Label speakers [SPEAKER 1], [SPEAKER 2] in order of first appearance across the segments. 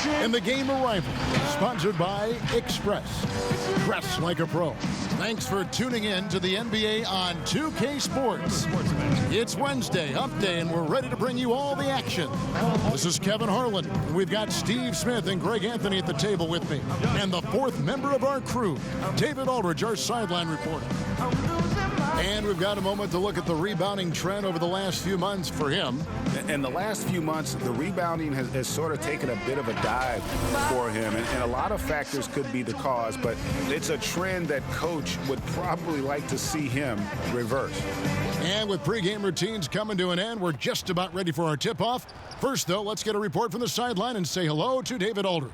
[SPEAKER 1] And the game arrival, sponsored by Express. Dress like a pro. Thanks for tuning in to the NBA on 2K Sports. It's Wednesday, Hump Day, and we're ready to bring you all the action. This is Kevin Harlan. We've got Steve Smith and Greg Anthony at the table with me. And the fourth member of our crew, David Aldridge, our sideline reporter. And we've got a moment to look at the rebounding trend over the last few months for him.
[SPEAKER 2] In the last few months, the rebounding has sort of taken a bit of a dive for him. And a lot of factors could be the cause, but it's a trend that coach would probably like to see him reverse.
[SPEAKER 1] And with pregame routines coming to an end, we're just about ready for our tip-off. First, though, let's get a report from the sideline and say hello to David Aldridge.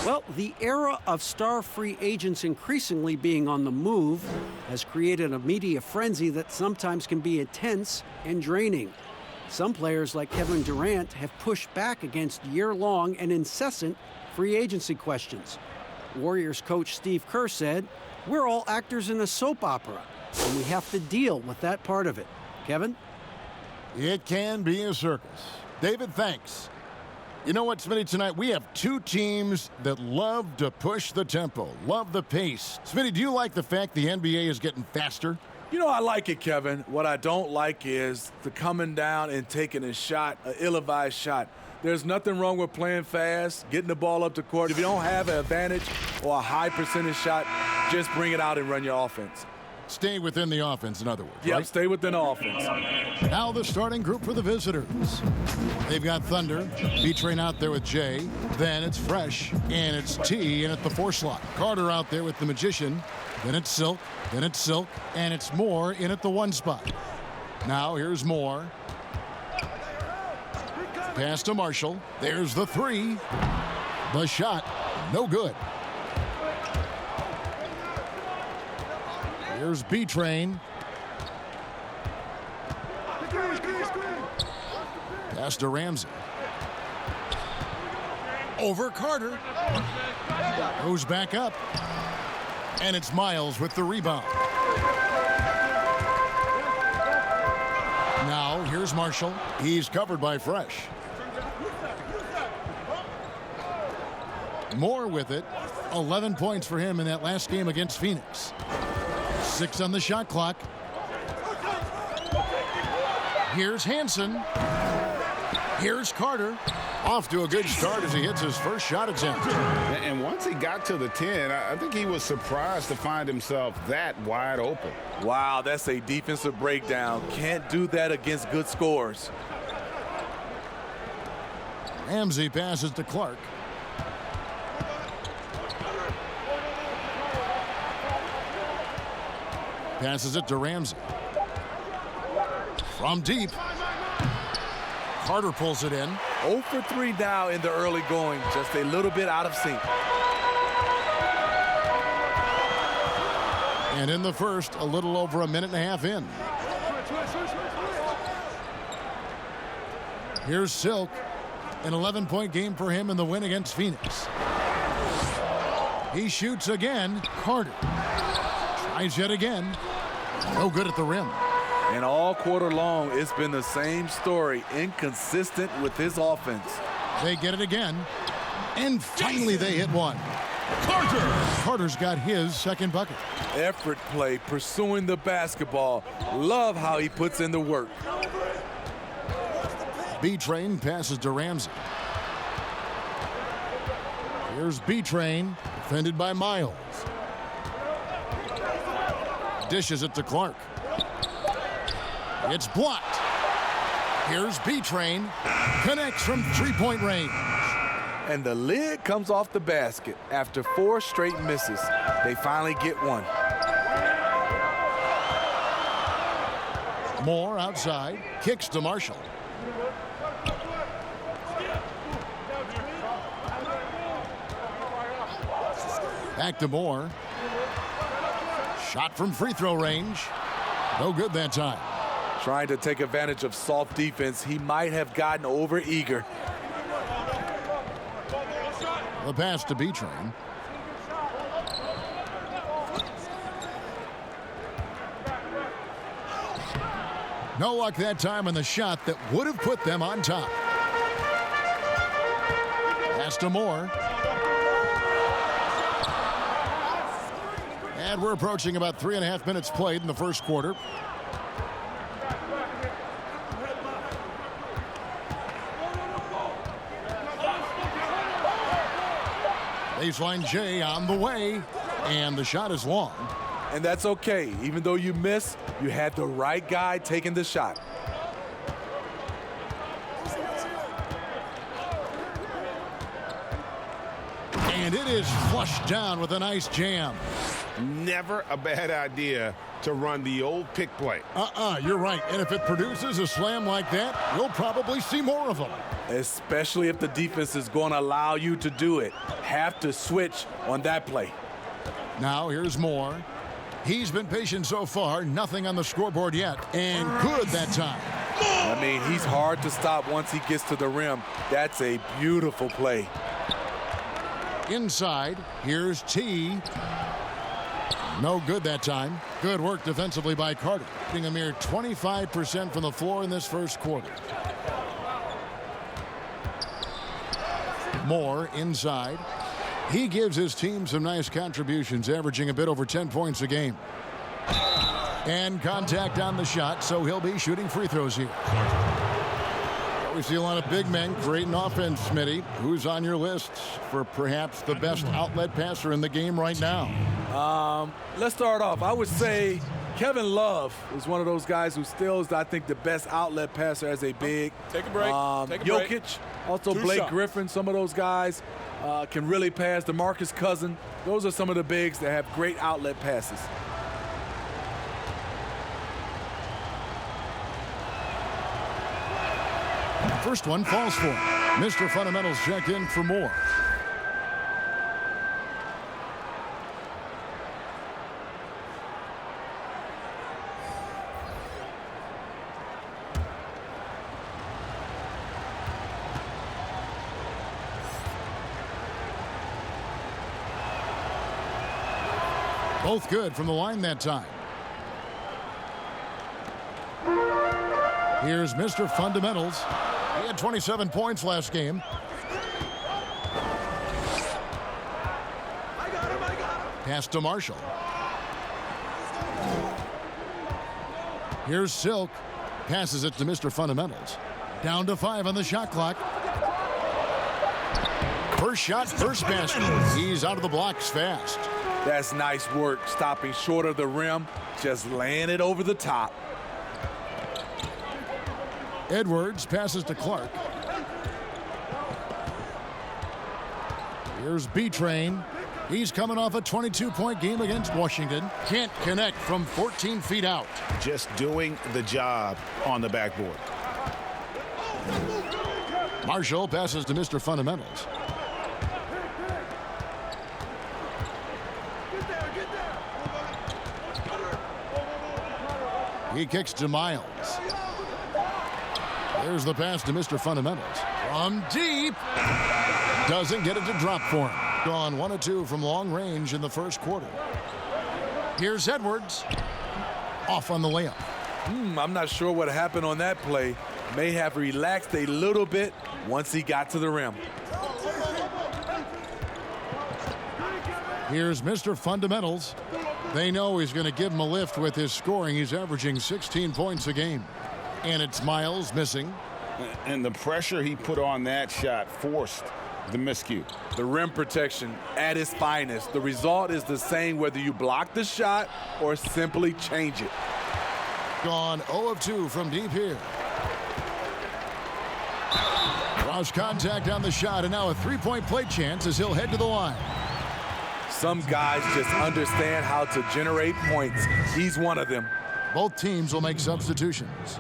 [SPEAKER 3] Well, the era of star free agents increasingly being on the move has created a media frenzy that sometimes can be intense and draining. Some players like Kevin Durant have pushed back against year-long and incessant free agency questions. Warriors coach Steve Kerr said, "We're all actors in a soap opera, and we have to deal with that part of it." Kevin?
[SPEAKER 1] It can be a circus. David, thanks. You know what, Smitty, tonight we have two teams that love to push the tempo, love the pace. Smitty, do you like the fact the NBA is getting faster?
[SPEAKER 4] You know, I like it, Kevin. What I don't like is the coming down and taking a shot, an ill-advised shot. There's nothing wrong with playing fast, getting the ball up the court. If you don't have an advantage or a high percentage shot, just bring it out and run your offense.
[SPEAKER 1] Stay within the offense, in other words,
[SPEAKER 4] Yep,
[SPEAKER 1] right?
[SPEAKER 4] stay within the offense.
[SPEAKER 1] Now the starting group for the visitors. They've got Thunder, B-Train out there with Jay. Then it's Fresh, and it's T in at the 4 slot. Carter out there with the Magician. Then it's Silk, and it's Moore in at the 1 spot. Now here's Moore. Pass to Marshall. There's the 3. The shot, no good. Here's B-Train. Pass to Ramsey. Over Carter. Goes back up. And it's Miles with the rebound. Now here's Marshall. He's covered by Fresh. Moore with it. 11 points for him in that last game against Phoenix. 6 on the shot clock. Here's Hansen. Here's Carter. Off to a good start as he hits his first shot attempt.
[SPEAKER 2] And once he got to the 10, I think he was surprised to find himself that wide open.
[SPEAKER 4] Wow, that's a defensive breakdown. Can't do that against good scores.
[SPEAKER 1] Ramsey passes to Clark. Passes it to Ramsey. From deep. Carter pulls it in.
[SPEAKER 4] 0 for 3 now in the early going. Just a little bit out of sync.
[SPEAKER 1] And in the first, a little over a minute and a half in. Here's Silk. An 11-point game for him in the win against Phoenix. He shoots again. Carter tries yet again. No good at the rim.
[SPEAKER 4] And all quarter long, it's been the same story. Inconsistent with his offense.
[SPEAKER 1] They get it again. And finally they hit one. Carter's got his second bucket.
[SPEAKER 4] Effort play, pursuing the basketball. Love how he puts in the work.
[SPEAKER 1] B-Train passes to Ramsey. Here's B-Train, defended by Miles. Dishes it to Clark. It's blocked. Here's B-Train. Connects from three-point range.
[SPEAKER 4] And the lid comes off the basket after 4 straight misses. They finally get one.
[SPEAKER 1] Moore outside. Kicks to Marshall. Back to Moore. Shot from free throw range. No good that time.
[SPEAKER 4] Trying to take advantage of soft defense. He might have gotten over eager.
[SPEAKER 1] The pass to B-Train. No luck that time on the shot that would have put them on top. Pass to Moore. And we're approaching about 3.5 minutes played in the first quarter. Baseline J on the way, and the shot is long.
[SPEAKER 4] And that's okay. Even though you miss, you had the right guy taking the shot.
[SPEAKER 1] And it is flushed down with a nice jam.
[SPEAKER 2] Never a bad idea to run the old pick play.
[SPEAKER 1] You're right. And if it produces a slam like that, you'll probably see more of them.
[SPEAKER 4] Especially if the defense is going to allow you to do it. Have to switch on that play.
[SPEAKER 1] Now here's Moore. He's been patient so far. Nothing on the scoreboard yet. And good that time.
[SPEAKER 4] I mean, he's hard to stop once he gets to the rim. That's a beautiful play.
[SPEAKER 1] Inside, here's T. No good that time. Good work defensively by Carter. Getting a mere 25% from the floor in this first quarter. Moore inside. He gives his team some nice contributions, averaging a bit over 10 points a game. And contact on the shot, so he'll be shooting free throws here. We see a lot of big men creating offense, Smitty. Who's on your list for perhaps the best outlet passer in the game right now?
[SPEAKER 4] Let's start off. I would say Kevin Love is one of those guys who still is, I think, the best outlet passer as a big.
[SPEAKER 5] Take a break.
[SPEAKER 4] Jokic, also Blake Griffin, some of those guys can really pass. DeMarcus Cousins, those are some of the bigs that have great outlet passes.
[SPEAKER 1] First one falls for him. Mr. Fundamentals check in for Moore. Both good from the line that time. Here's Mr. Fundamentals. He had 27 points last game. Pass to Marshall. Here's Silk. Passes it to Mr. Fundamentals. Down to 5 on the shot clock. First shot, first basket. He's out of the blocks fast.
[SPEAKER 4] That's nice work, stopping short of the rim, just laying it over the top.
[SPEAKER 1] Edwards passes to Clark. Here's B-Train. He's coming off a 22-point game against Washington. Can't connect from 14 feet out.
[SPEAKER 2] Just doing the job on the backboard.
[SPEAKER 1] Marshall passes to Mr. Fundamentals. He kicks to Miles. There's the pass to Mr. Fundamentals. From deep. Doesn't get it to drop for him. Gone 1 of 2 from long range in the first quarter. Here's Edwards. Off on the layup.
[SPEAKER 4] I'm not sure what happened on that play. May have relaxed a little bit once he got to the rim.
[SPEAKER 1] Here's Mr. Fundamentals. They know he's going to give him a lift with his scoring. He's averaging 16 points a game. And it's Miles missing.
[SPEAKER 2] And the pressure he put on that shot forced the miscue.
[SPEAKER 4] The rim protection at its finest. The result is the same whether you block the shot or simply change it.
[SPEAKER 1] Gone 0 of 2 from deep here. Lost contact on the shot, and now a three-point play chance as he'll head to the line.
[SPEAKER 4] Some guys just understand how to generate points. He's one of them.
[SPEAKER 1] Both teams will make substitutions.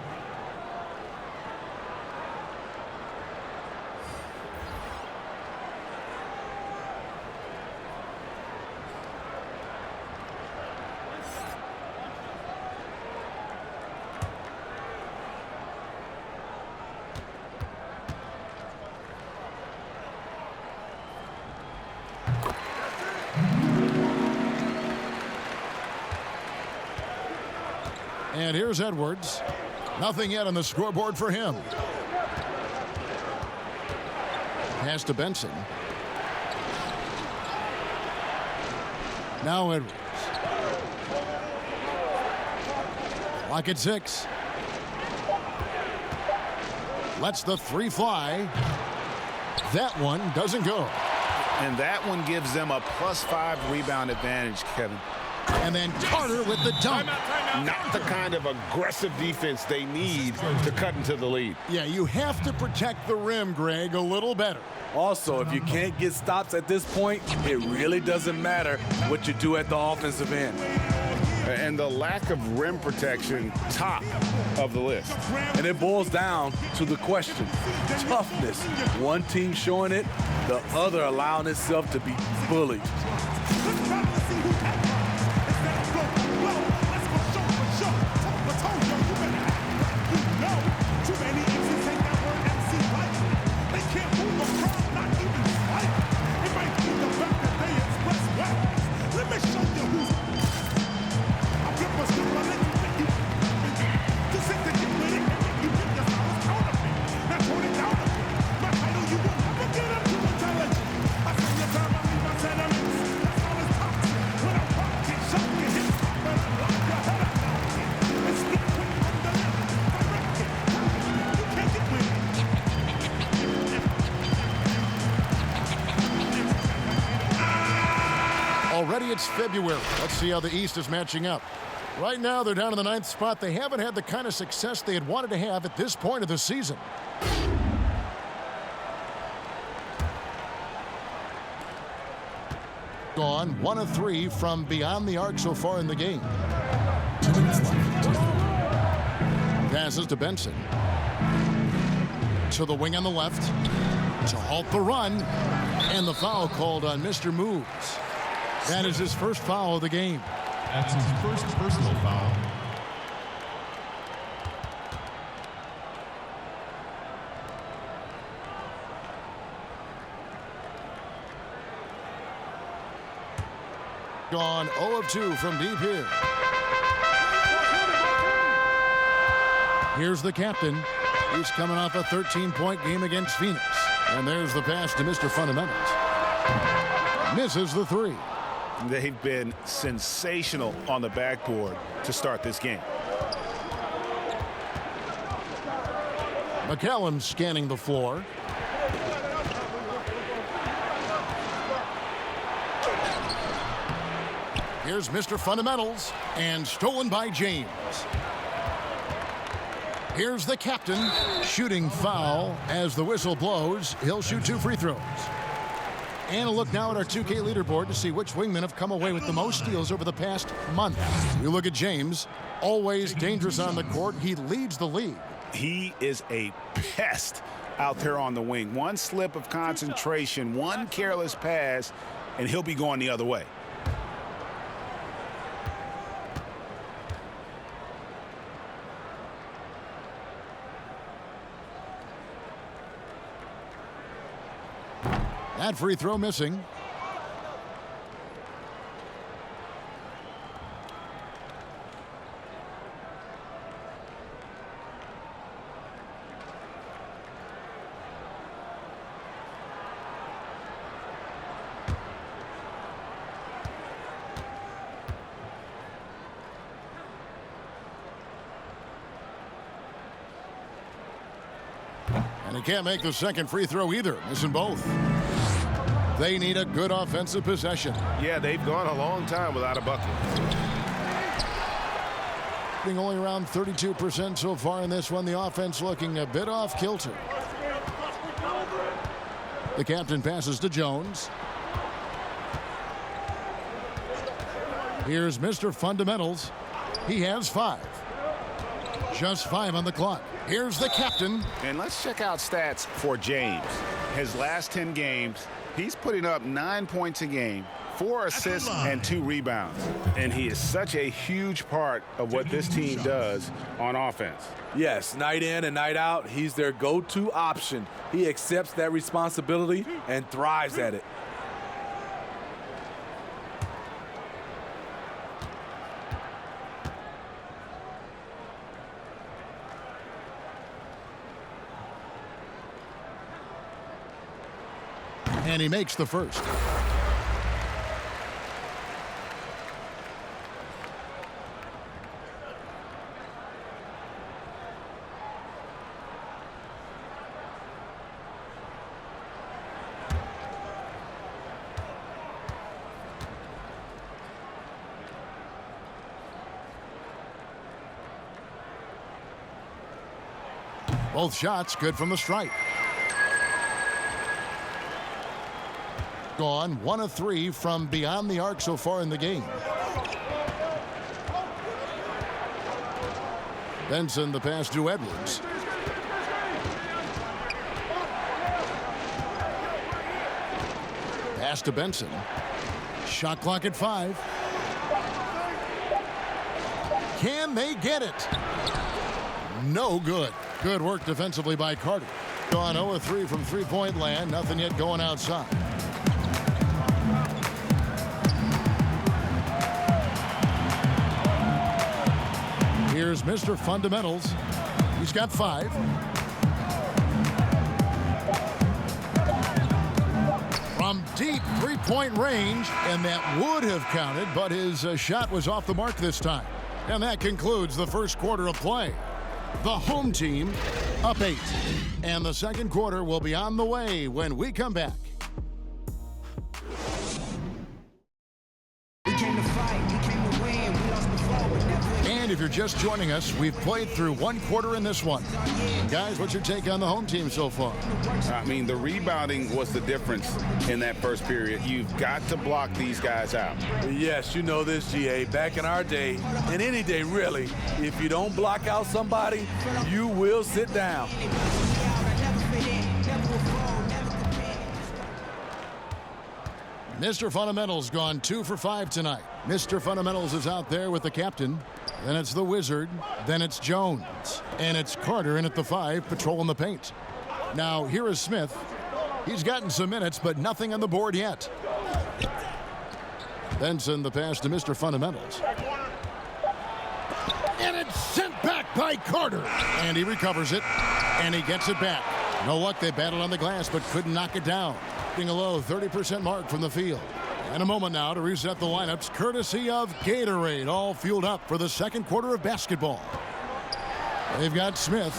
[SPEAKER 1] And here's Edwards. Nothing yet on the scoreboard for him. Pass to Benson. Now Edwards. Clock at 6. Lets the 3 fly. That one doesn't go.
[SPEAKER 2] And that one gives them a +5 rebound advantage, Kevin.
[SPEAKER 1] And then Carter with the dunk.
[SPEAKER 5] Not the kind of aggressive defense they need to cut into the lead.
[SPEAKER 1] Yeah, you have to protect the rim, Greg, a little better.
[SPEAKER 4] Also, if you can't get stops at this point, it really doesn't matter what you do at the offensive end.
[SPEAKER 5] And the lack of rim protection, top of the list.
[SPEAKER 4] And it boils down to the question, toughness. One team showing it, the other allowing itself to be bullied.
[SPEAKER 1] Already it's February. Let's see how the East is matching up. Right now they're down in the 9th spot. They haven't had the kind of success they had wanted to have at this point of the season. Gone 1 of 3 from beyond the arc so far in the game. Passes to Benson. To the wing on the left. To halt the run. And the foul called on Mr. Moves. That is his first foul of the game.
[SPEAKER 6] That's his first personal foul.
[SPEAKER 1] Gone 0 of 2 from deep here. Here's the captain. He's coming off a 13-point game against Phoenix. And there's the pass to Mr. Fundamentals. Misses the 3.
[SPEAKER 2] They've been sensational on the backboard to start this game.
[SPEAKER 1] McCallum scanning the floor. Here's Mr. Fundamentals, and stolen by James. Here's the captain, shooting foul as the whistle blows. He'll shoot 2 free throws. And a look now at our 2K leaderboard to see which wingmen have come away with the most steals over the past month. You look at James, always dangerous on the court. He leads the league.
[SPEAKER 2] He is a pest out there on the wing. One slip of concentration, one careless pass, and he'll be going the other way.
[SPEAKER 1] That free throw missing. And he can't make the second free throw either, missing both. They need a good offensive possession.
[SPEAKER 5] Yeah, they've gone a long time without a bucket.
[SPEAKER 1] Being only around 32% so far in this one. The offense looking a bit off kilter. The captain passes to Jones. Here's Mr. Fundamentals. He has 5. Just 5 on the clock. Here's the captain.
[SPEAKER 2] And let's check out stats for James. His last 10 games, he's putting up 9 points a game, 4 assists, and 2 rebounds. And he is such a huge part of what this team does on offense.
[SPEAKER 4] Yes, night in and night out, he's their go-to option. He accepts that responsibility and thrives at it.
[SPEAKER 1] And he makes the first. Both shots good from the stripe. Gone 1 of 3 from beyond the arc so far in the game. Benson the pass to Edwards. Pass to Benson. Shot clock at 5. Can they get it? No good. Good work defensively by Carter. Gone 0 of 3 from three-point land. Nothing yet going outside. Here's Mr. Fundamentals. He's got 5. From deep three-point range, and that would have counted, but his shot was off the mark this time. And that concludes the first quarter of play. The home team up 8. And the second quarter will be on the way when we come back. And if you're just joining us, we've played through one quarter in this one. Guys, what's your take on the home team so far?
[SPEAKER 5] I mean, the rebounding was the difference in that first period. You've got to block these guys out.
[SPEAKER 4] Yes, you know this, GA. Back in our day, and any day really, if you don't block out somebody, you will sit down.
[SPEAKER 1] Mr. Fundamentals gone 2 for 5 tonight. Mr. Fundamentals is out there with the captain. Then it's the Wizard. Then it's Jones. And it's Carter in at the 5, patrolling the paint. Now, here is Smith. He's gotten some minutes, but nothing on the board yet. Benson the pass to Mr. Fundamentals. And it's sent back by Carter. And he recovers it. And he gets it back. No luck, they battled on the glass, but couldn't knock it down. A low 30% mark from the field. And a moment now to reset the lineups courtesy of Gatorade, all fueled up for the second quarter of basketball. They've got Smith.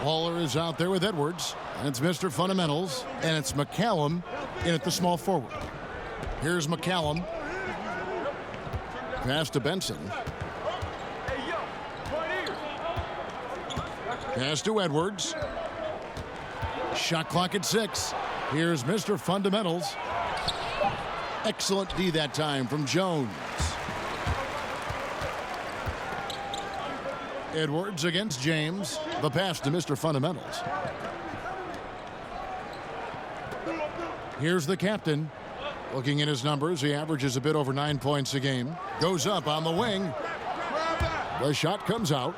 [SPEAKER 1] Waller is out there with Edwards. And it's Mr. Fundamentals. And it's McCallum in at the small forward. Here's McCallum. Pass to Benson. Pass to Edwards. Shot clock at 6. Here's Mr. Fundamentals. Excellent D that time from Jones. Edwards against James. The pass to Mr. Fundamentals. Here's the captain. Looking at his numbers, he averages a bit over 9 points a game. Goes up on the wing. The shot comes out.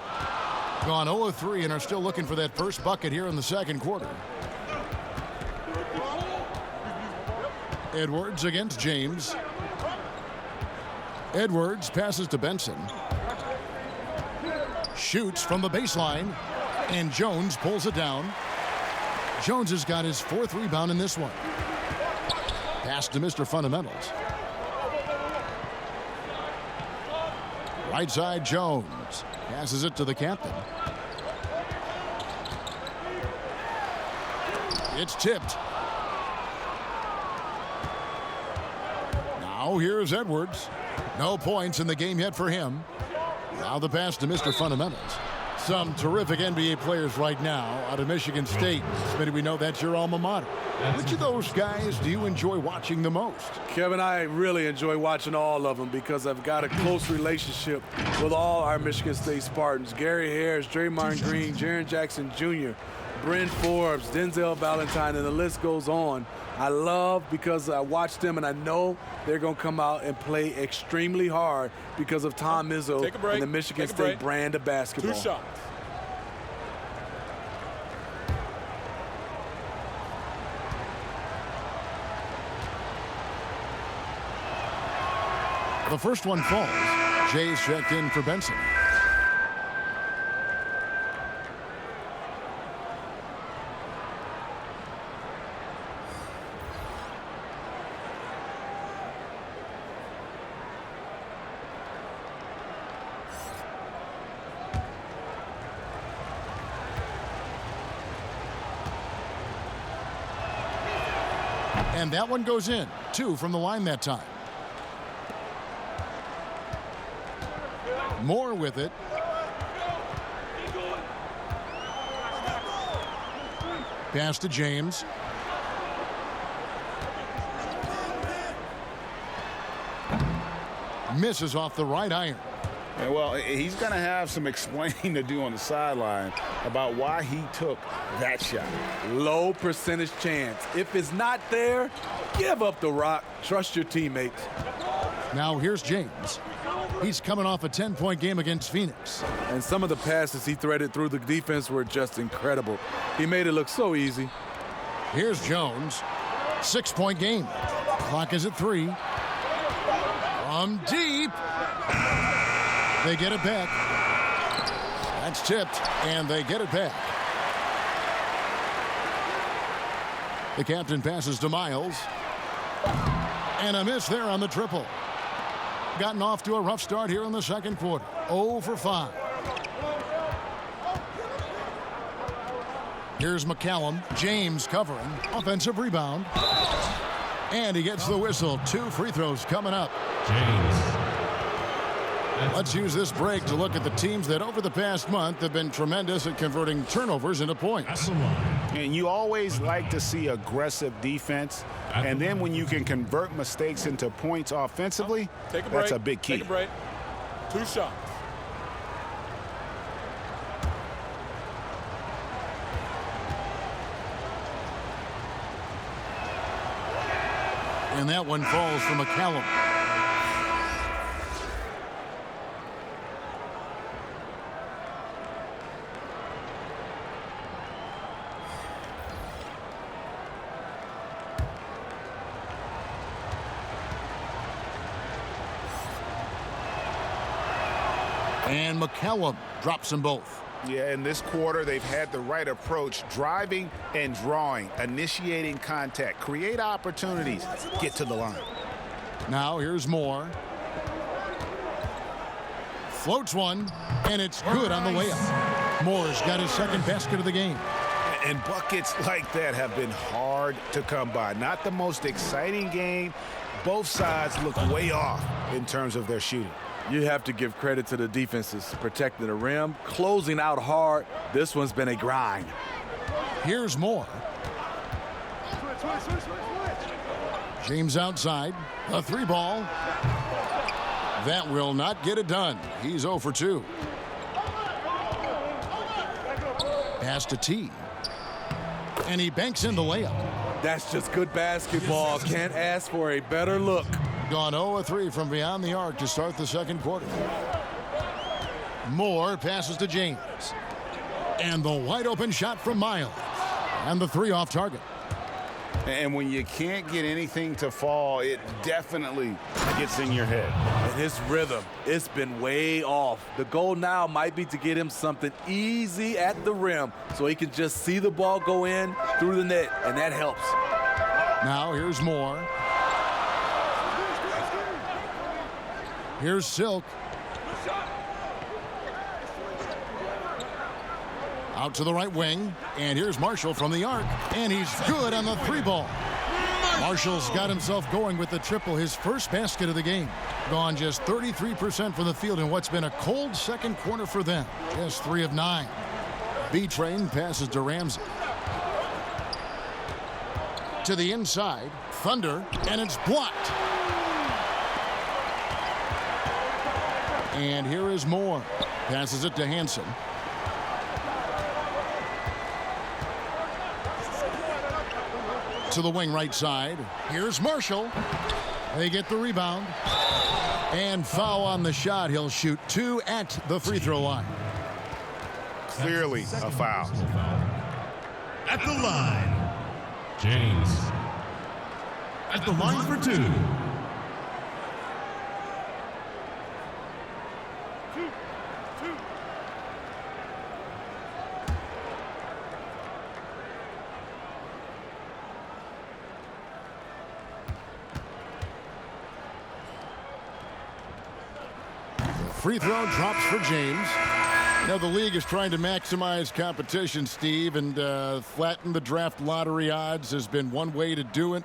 [SPEAKER 1] Gone 0 of 3 and are still looking for that first bucket here in the second quarter. Edwards against James. Edwards passes to Benson. Shoots from the baseline. And Jones pulls it down. Jones has got his 4th rebound in this one. Pass to Mr. Fundamentals. Right side Jones. Passes it to the captain. It's tipped. Now here's Edwards. No points in the game yet for him. Now the pass to Mr. Fundamentals. Some terrific NBA players right now out of Michigan State. Smitty, we know that's your alma mater. Which of those guys do you enjoy watching the most?
[SPEAKER 4] Kevin, I really enjoy watching all of them because I've got a close relationship with all our Michigan State Spartans. Gary Harris, Draymond Green, Jaren Jackson Jr., Brent Forbes, Denzel Valentine, and the list goes on. I love because I watch them and I know they're going to come out and play extremely hard because of Tom Izzo and the Michigan State brand of basketball.
[SPEAKER 5] 2 shots.
[SPEAKER 1] The first one falls. Jay's checked in for Benson. And that one goes in. 2 from the line that time. Moore with it. Pass to James. Misses off the right iron.
[SPEAKER 2] Yeah, well, he's going to have some explaining to do on the sideline about why he took that shot.
[SPEAKER 4] Low percentage chance. If it's not there, give up the rock. Trust your teammates.
[SPEAKER 1] Now here's James. He's coming off a 10-point game against Phoenix.
[SPEAKER 4] And some of the passes he threaded through the defense were just incredible. He made it look so easy.
[SPEAKER 1] Here's Jones. 6-point game. Clock is at 3. From deep. They get it back. That's tipped, and they get it back. The captain passes to Miles. And a miss there on the triple. Gotten off to a rough start here in the second quarter. 0 for 5. Here's McCallum. James covering. Offensive rebound. And he gets the whistle. 2 free throws coming up.
[SPEAKER 6] James.
[SPEAKER 1] Let's use this break to look at the teams that over the past month have been tremendous at converting turnovers into points.
[SPEAKER 2] And you always like to see aggressive defense. And then when you can convert mistakes into points offensively, that's a big key.
[SPEAKER 4] Take a break. 2 shots.
[SPEAKER 1] And that one falls for McCallum. And McCallum drops them both.
[SPEAKER 2] Yeah, in this quarter, they've had the right approach, driving and drawing, initiating contact, create opportunities, get to the line.
[SPEAKER 1] Now here's Moore. Floats one, and it's good on the layup. Moore's got his second basket of the game.
[SPEAKER 2] And buckets like that have been hard to come by. Not the most exciting game. Both sides look way off in terms of their shooting.
[SPEAKER 4] You have to give credit to the defenses protecting the rim, closing out hard. This one's been a grind.
[SPEAKER 1] Here's Moore. James outside. A 3 ball. That will not get it done. He's 0 for 2. Pass to T. And he banks in the layup.
[SPEAKER 4] That's just good basketball. Can't ask for a better look.
[SPEAKER 1] Gone 0-3 from beyond the arc to start the second quarter. Moore passes to James. And the wide open shot from Miles. And the 3 off target.
[SPEAKER 2] And when you can't get anything to fall, it definitely gets in your head.
[SPEAKER 4] And his rhythm, it's been way off. The goal now might be to get him something easy at the rim so he can just see the ball go in through the net, and that helps.
[SPEAKER 1] Now here's Moore. Here's Silk. Out to the right wing. And here's Marshall from the arc. And he's good on the 3 ball. Marshall's got himself going with the triple, his first basket of the game. Gone just 33% from the field in what's been a cold second quarter for them. Just 3 of 9. B-Train passes to Ramsey. To the inside. Thunder. And it's blocked. And here is Moore. Passes it to Hansen. To the wing right side. Here's Marshall. They get the rebound. And foul on the shot. He'll shoot 2 at the free throw line.
[SPEAKER 2] Clearly a foul.
[SPEAKER 6] At the line, James. At the line for 2.
[SPEAKER 1] Free throw drops for James. Now, the league is trying to maximize competition, Steve, and flatten the draft lottery odds has been one way to do it.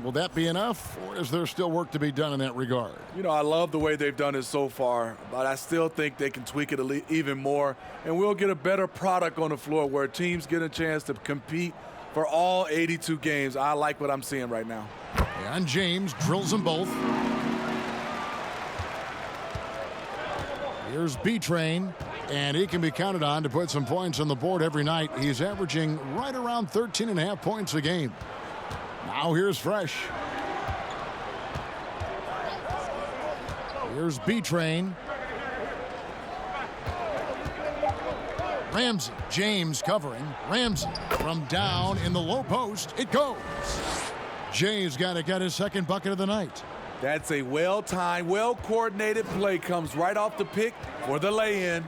[SPEAKER 1] Will that be enough, or is there still work to be done in that regard?
[SPEAKER 4] You know, I love the way they've done it so far, but I still think they can tweak it even more, and we'll get a better product on the floor where teams get a chance to compete for all 82 games. I like what I'm seeing right now.
[SPEAKER 1] And James drills them both. Here's B-Train, and he can be counted on to put some points on the board every night. He's averaging right around 13.5 points a game. Now here's Fresh. Here's B-Train. Ramsey, James covering. Ramsey from down in the low post. It goes. Jay's got to get his second bucket of the night.
[SPEAKER 4] That's a well-timed, well-coordinated play. Comes right off the pick for the lay-in.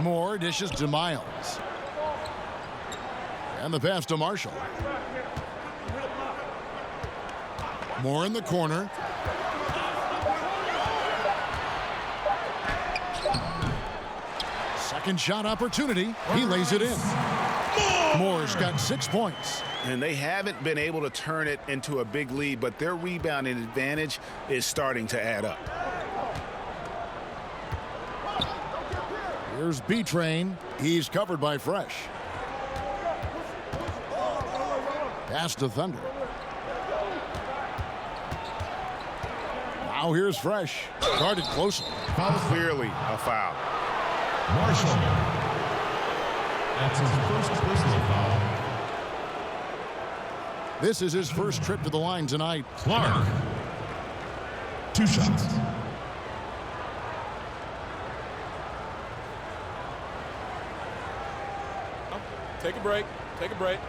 [SPEAKER 1] Moore dishes to Miles. And the pass to Marshall. Moore in the corner. Second shot opportunity. He lays it in. Moore's got 6 points.
[SPEAKER 2] And they haven't been able to turn it into a big lead, but their rebounding advantage is starting to add up.
[SPEAKER 1] Here's B-Train. He's covered by Fresh. Pass to Thunder. Now here's Fresh. Guarded closely.
[SPEAKER 2] Clearly a foul.
[SPEAKER 6] Marshall. That's his first personal foul.
[SPEAKER 1] This is his first trip to the line tonight.
[SPEAKER 6] Clark. 2 shots.
[SPEAKER 7] Take a break. Take a break.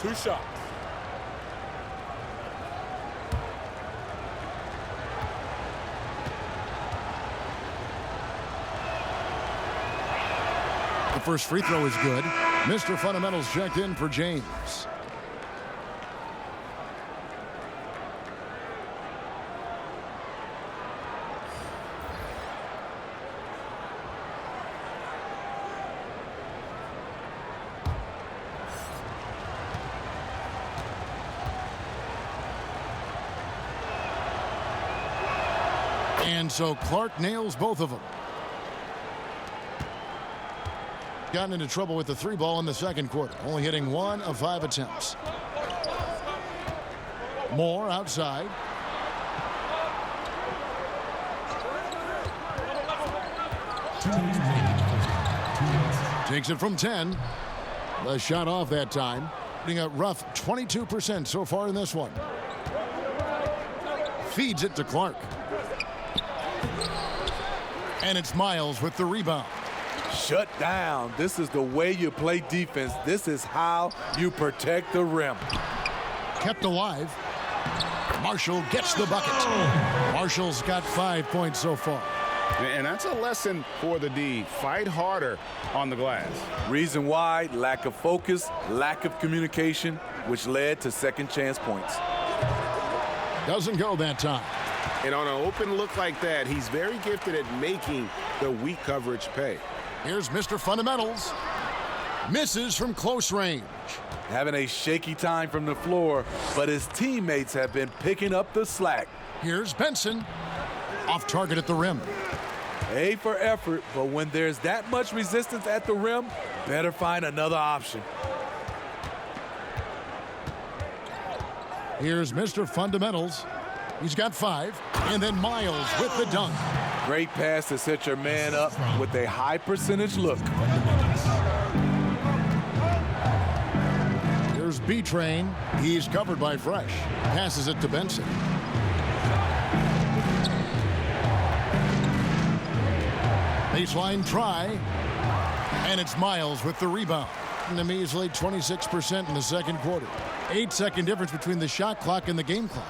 [SPEAKER 7] 2 shots.
[SPEAKER 1] The first free throw is good. Mr. Fundamentals checked in for James. And so Clark nails both of them. Gotten into trouble with the 3 ball in the second quarter, only hitting 1 of 5 attempts. Moore outside. Takes it from 10. The shot off that time. Hitting a rough 22% so far in this one. Feeds it to Clark. And it's Miles with the rebound.
[SPEAKER 4] Shut down. This is the way you play defense. This is how you protect the rim.
[SPEAKER 1] Kept alive. Marshall gets the bucket. Marshall's got 5 points so far.
[SPEAKER 2] And that's a lesson for the D. Fight harder on the glass.
[SPEAKER 4] Reason why: lack of focus, lack of communication, which led to second chance points.
[SPEAKER 1] Doesn't go that time.
[SPEAKER 2] And on an open look like that, he's very gifted at making the weak coverage pay.
[SPEAKER 1] Here's Mr. Fundamentals. Misses from close range.
[SPEAKER 4] Having a shaky time from the floor, but his teammates have been picking up the slack.
[SPEAKER 1] Here's Benson. Off target at the rim.
[SPEAKER 4] A for effort, but when there's that much resistance at the rim, better find another option.
[SPEAKER 1] Here's Mr. Fundamentals. He's got 5. And then Miles with the dunk.
[SPEAKER 4] Great pass to set your man up with a high percentage look.
[SPEAKER 1] Here's B-Train. He's covered by Fresh. Passes it to Benson. Baseline try. And it's Miles with the rebound. And a measly 26% in the second quarter. 8-second difference between the shot clock and the game clock.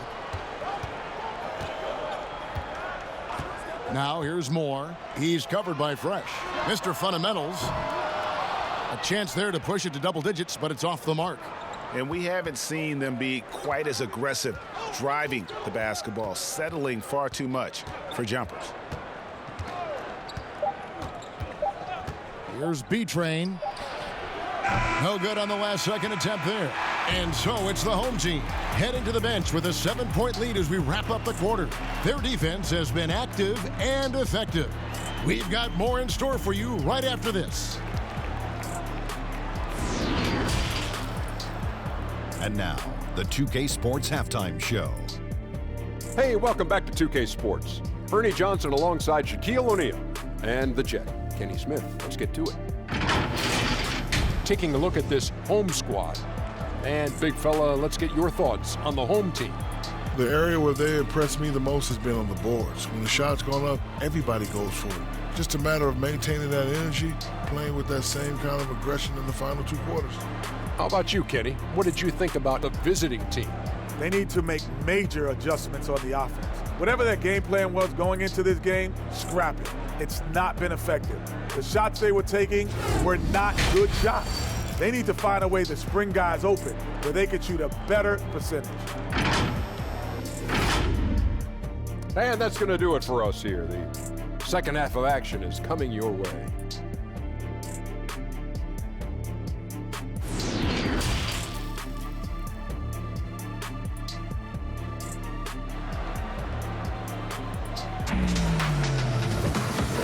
[SPEAKER 1] Now here's Moore. He's covered by Fresh. Mr. Fundamentals. A chance there to push it to double digits, but it's off the mark.
[SPEAKER 2] And we haven't seen them be quite as aggressive driving the basketball, settling far too much for jumpers.
[SPEAKER 1] Here's B-Train. No good on the last second attempt there. And so it's the home team heading to the bench with a 7-point lead as we wrap up the quarter. Their defense has been active and effective. We've got more in store for you right after this.
[SPEAKER 8] And now, the 2K Sports Halftime Show.
[SPEAKER 9] Hey, welcome back to 2K Sports. Ernie Johnson alongside Shaquille O'Neal and the Jet, Kenny Smith. Let's get to it. Taking a look at this home squad. And big fella, let's get your thoughts on the home team.
[SPEAKER 10] The area where they impressed me the most has been on the boards. When the shot's gone up, everybody goes for it. Just a matter of maintaining that energy, playing with that same kind of aggression in the final 2 quarters.
[SPEAKER 9] How about you, Kenny? What did you think about the visiting team?
[SPEAKER 4] They need to make major adjustments on the offense. Whatever their game plan was going into this game, scrap it. It's not been effective. The shots they were taking were not good shots. They need to find a way to spring guys open where they could shoot a better percentage.
[SPEAKER 9] And that's going to do it for us here. The second half of action is coming your way.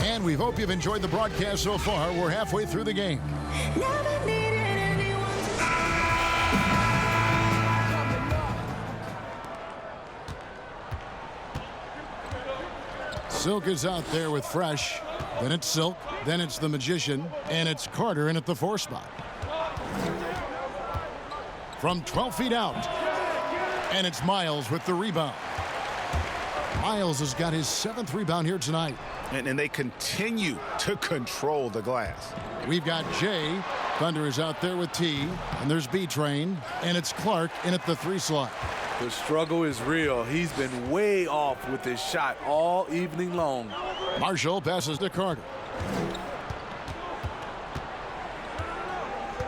[SPEAKER 1] And we hope you've enjoyed the broadcast so far. We're halfway through the game. Silk is out there with Fresh. Then it's Silk. Then it's the Magician. And it's Carter in at the 4 spot. From 12 feet out. And it's Miles with the rebound. Miles has got his 7th rebound here tonight.
[SPEAKER 2] And they continue to control the glass.
[SPEAKER 1] We've got Jay. Thunder is out there with T. And there's B-Train. And it's Clark in at the 3 slot.
[SPEAKER 4] The struggle is real. He's been way off with his shot all evening long.
[SPEAKER 1] Marshall passes to Carter.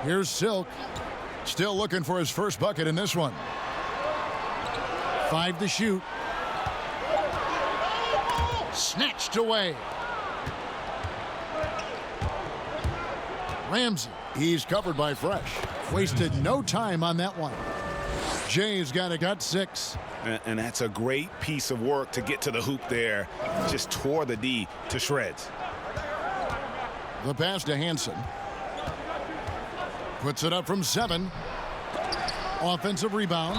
[SPEAKER 1] Here's Silk. Still looking for his first bucket in this one. 5 to shoot. Snatched away. Ramsey. He's covered by Fresh. Wasted no time on that one. Jay's got 6.
[SPEAKER 2] And that's a great piece of work to get to the hoop there. Just tore the D to shreds.
[SPEAKER 1] The pass to Hansen. Puts it up from 7. Offensive rebound.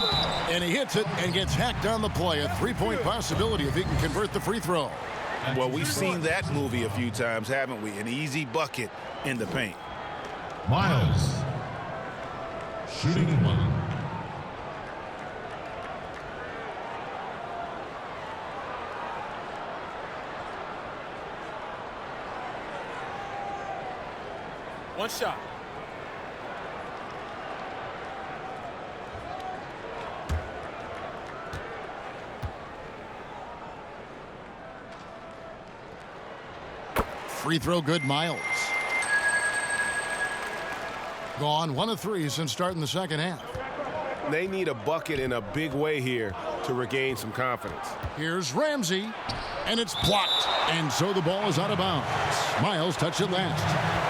[SPEAKER 1] And he hits it and gets hacked on the play. A 3-point possibility if he can convert the free throw.
[SPEAKER 2] Well, we've seen that movie a few times, haven't we? An easy bucket in the paint.
[SPEAKER 6] Miles. Shooting 1.
[SPEAKER 7] One shot.
[SPEAKER 1] Free throw good, Miles. Gone 1 of 3 since starting the second half.
[SPEAKER 11] They need a bucket in a big way here to regain some confidence.
[SPEAKER 1] Here's Ramsey, and it's blocked. And so the ball is out of bounds. Miles touched it last.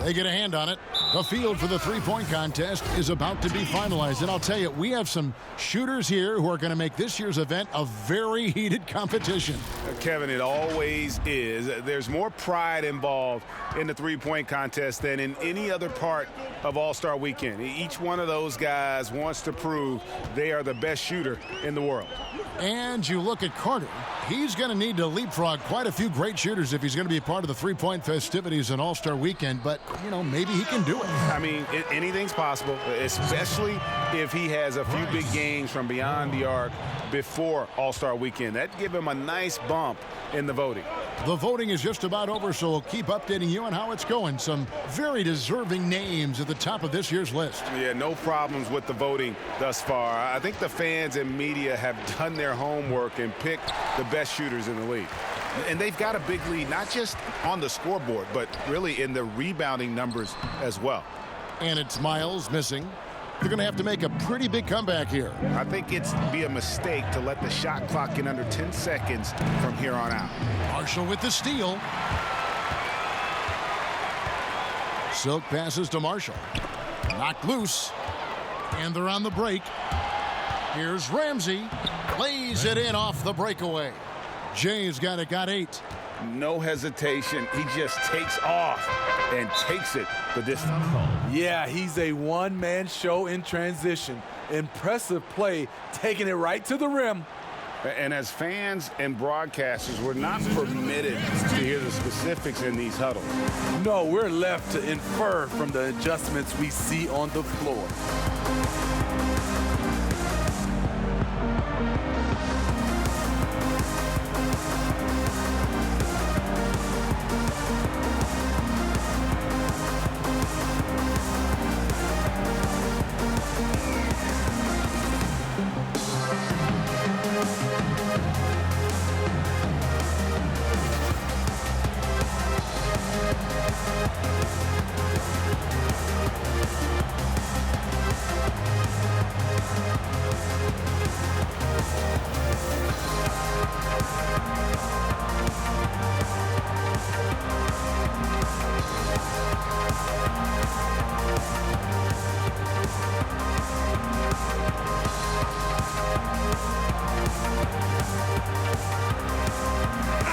[SPEAKER 1] They get a hand on it. The field for the 3-point contest is about to be finalized. And I'll tell you, we have some shooters here who are going to make this year's event a very heated competition.
[SPEAKER 2] Kevin, it always is. There's more pride involved in the 3-point contest than in any other part of All-Star Weekend. Each one of those guys wants to prove they are the best shooter in the world.
[SPEAKER 1] And you look at Carter. He's going to need to leapfrog quite a few great shooters if he's going to be a part of the 3-point festivities in All-Star Weekend. But, you know, maybe he can do it.
[SPEAKER 2] I mean, anything's possible, especially if he has a few big games from beyond the arc before All-Star Weekend. That'd give him a nice bump in the voting.
[SPEAKER 1] The voting is just about over, so we'll keep updating you on how it's going. Some very deserving names at the top of this year's list.
[SPEAKER 2] Yeah, no problems with the voting thus far. I think the fans and media have done their homework and picked the best shooters in the league. And they've got a big lead, not just on the scoreboard, but really in the rebounding numbers as well.
[SPEAKER 1] And it's Miles missing. They're going to have to make a pretty big comeback here.
[SPEAKER 2] I think it's be a mistake to let the shot clock get under 10 seconds from here on out.
[SPEAKER 1] Marshall with the steal. Silk passes to Marshall. Knocked loose. And they're on the break. Here's Ramsey. Lays it in off the breakaway. Jay's got 8.
[SPEAKER 5] No hesitation. He just takes off and takes it the distance.
[SPEAKER 4] Yeah, he's a one-man show in transition. Impressive play, taking it right to the rim.
[SPEAKER 2] And as fans and broadcasters, we're not permitted to hear the specifics in these huddles.
[SPEAKER 4] No, we're left to infer from the adjustments we see on the floor.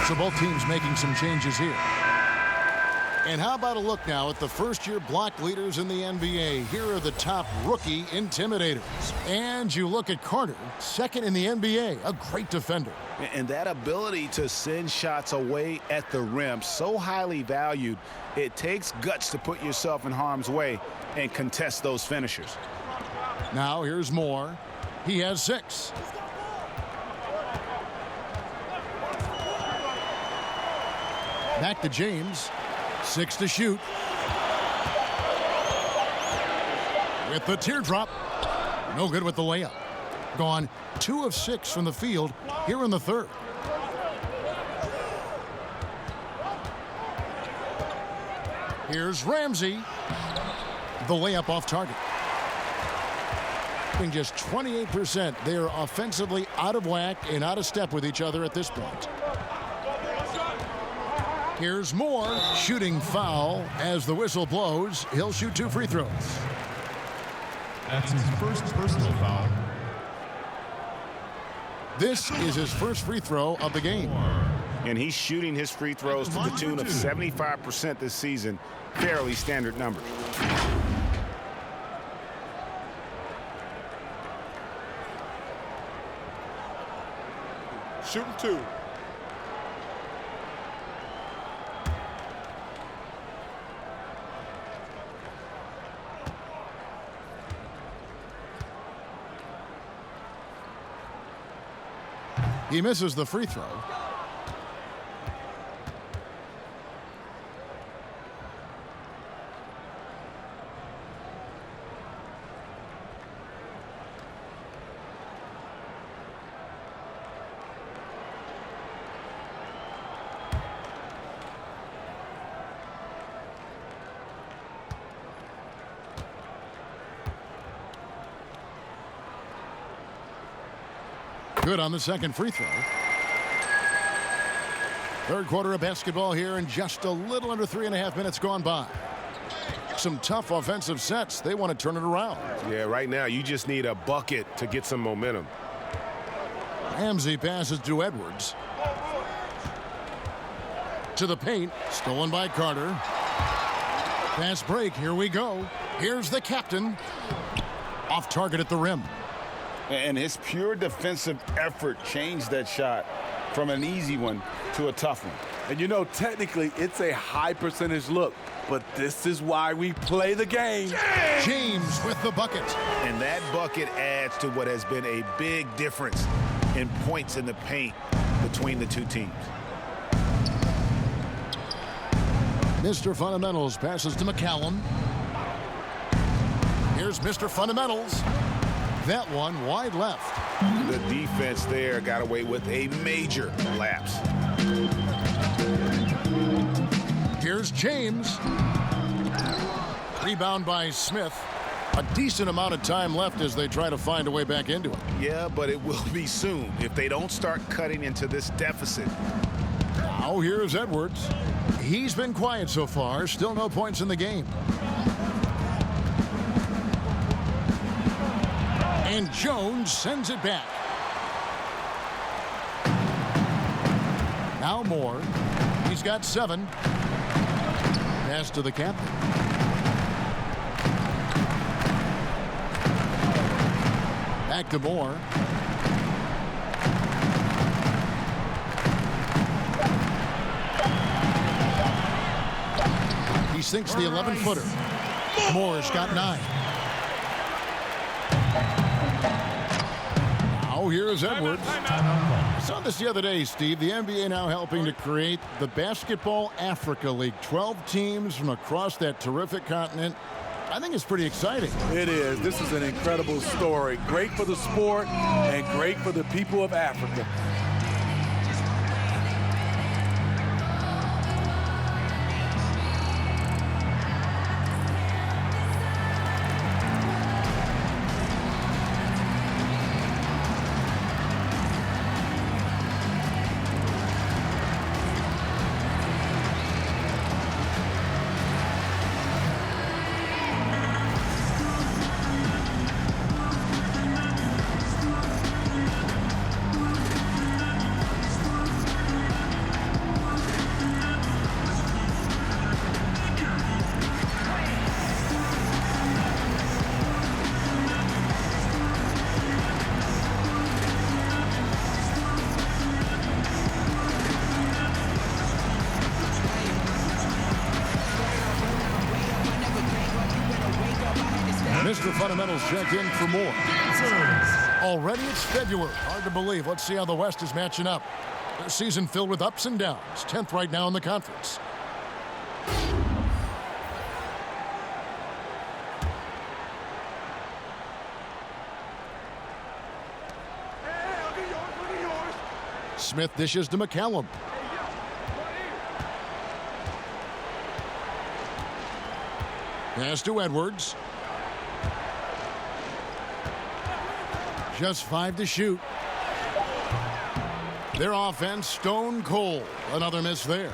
[SPEAKER 1] So both teams making some changes here. And how about a look now at the first-year block leaders in the NBA? Here are the top rookie intimidators. And you look at Carter, second in the NBA, a great defender.
[SPEAKER 2] And that ability to send shots away at the rim, so highly valued, it takes guts to put yourself in harm's way and contest those finishers.
[SPEAKER 1] Now here's Moore. He has 6. Back to James. 6 to shoot. With the teardrop. No good with the layup. Gone 2 of 6 from the field here in the third. Here's Ramsey. The layup off target. In just 28%, they are offensively out of whack and out of step with each other at this point. Here's Moore, shooting foul as the whistle blows. He'll shoot 2 free throws.
[SPEAKER 6] That's his first personal foul.
[SPEAKER 1] This is his first free throw of the game.
[SPEAKER 2] And he's shooting his free throws to the tune of 75% this season. Fairly standard numbers.
[SPEAKER 7] Shooting 2.
[SPEAKER 1] He misses the free throw. Good on the second free throw. Third quarter of basketball here, and just a little under 3.5 minutes gone by. Some tough offensive sets. They want to turn it around.
[SPEAKER 11] Yeah, right now you just need a bucket to get some momentum.
[SPEAKER 1] Ramsey passes to Edwards. To the paint. Stolen by Carter. Fast break. Here we go. Here's the captain. Off target at the rim.
[SPEAKER 5] And his pure defensive effort changed that shot from an easy one to a tough one.
[SPEAKER 4] And you know, technically, it's a high percentage look, but this is why we play the game.
[SPEAKER 1] James with the bucket.
[SPEAKER 2] And that bucket adds to what has been a big difference in points in the paint between the two teams.
[SPEAKER 1] Mr. Fundamentals passes to McCallum. Here's Mr. Fundamentals. That one wide left.
[SPEAKER 2] The defense there got away with a major lapse.
[SPEAKER 1] Here's James. Rebound by Smith. A decent amount of time left as they try to find a way back into it.
[SPEAKER 2] Yeah, but it will be soon if they don't start cutting into this deficit.
[SPEAKER 1] Now here's Edwards. He's been quiet so far. Still no points in the game. And Jones sends it back. Now Moore. He's got 7. Pass to the captain. Back to Moore. He sinks the 11-footer. Moore's got 9. Now here's Edwards. I saw this the other day, Steve. The NBA now helping to create the Basketball Africa League. 12 teams from across that terrific continent. I think it's pretty exciting.
[SPEAKER 4] It is. This is an incredible story. Great for the sport and great for the people of Africa.
[SPEAKER 1] Mr. Fundamentals check in for more. Already it's February. Hard to believe. Let's see how the West is matching up. A season filled with ups and downs. 10th right now in the conference. Smith dishes to McCallum. Pass to Edwards. Just 5 to shoot. Their offense stone cold. Another miss there.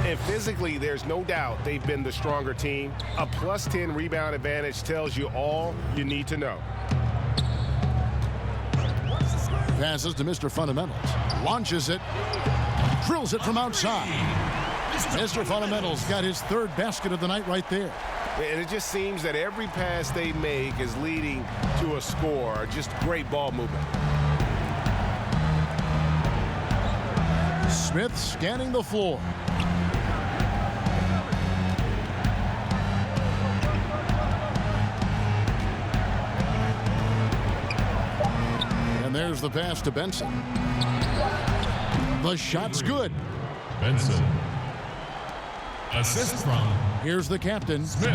[SPEAKER 11] And physically, there's no doubt they've been the stronger team. A +10 rebound advantage tells you all you need to know.
[SPEAKER 1] Passes to Mr. Fundamentals. Launches it. Drills it from outside. Mr. Fundamentals got his 3rd basket of the night right there.
[SPEAKER 11] And it just seems that every pass they make is leading to a score. Just great ball movement.
[SPEAKER 1] Smith scanning the floor. And there's the pass to Benson. The shot's good.
[SPEAKER 6] Benson. Assist from
[SPEAKER 1] Here's the captain.
[SPEAKER 6] Smith.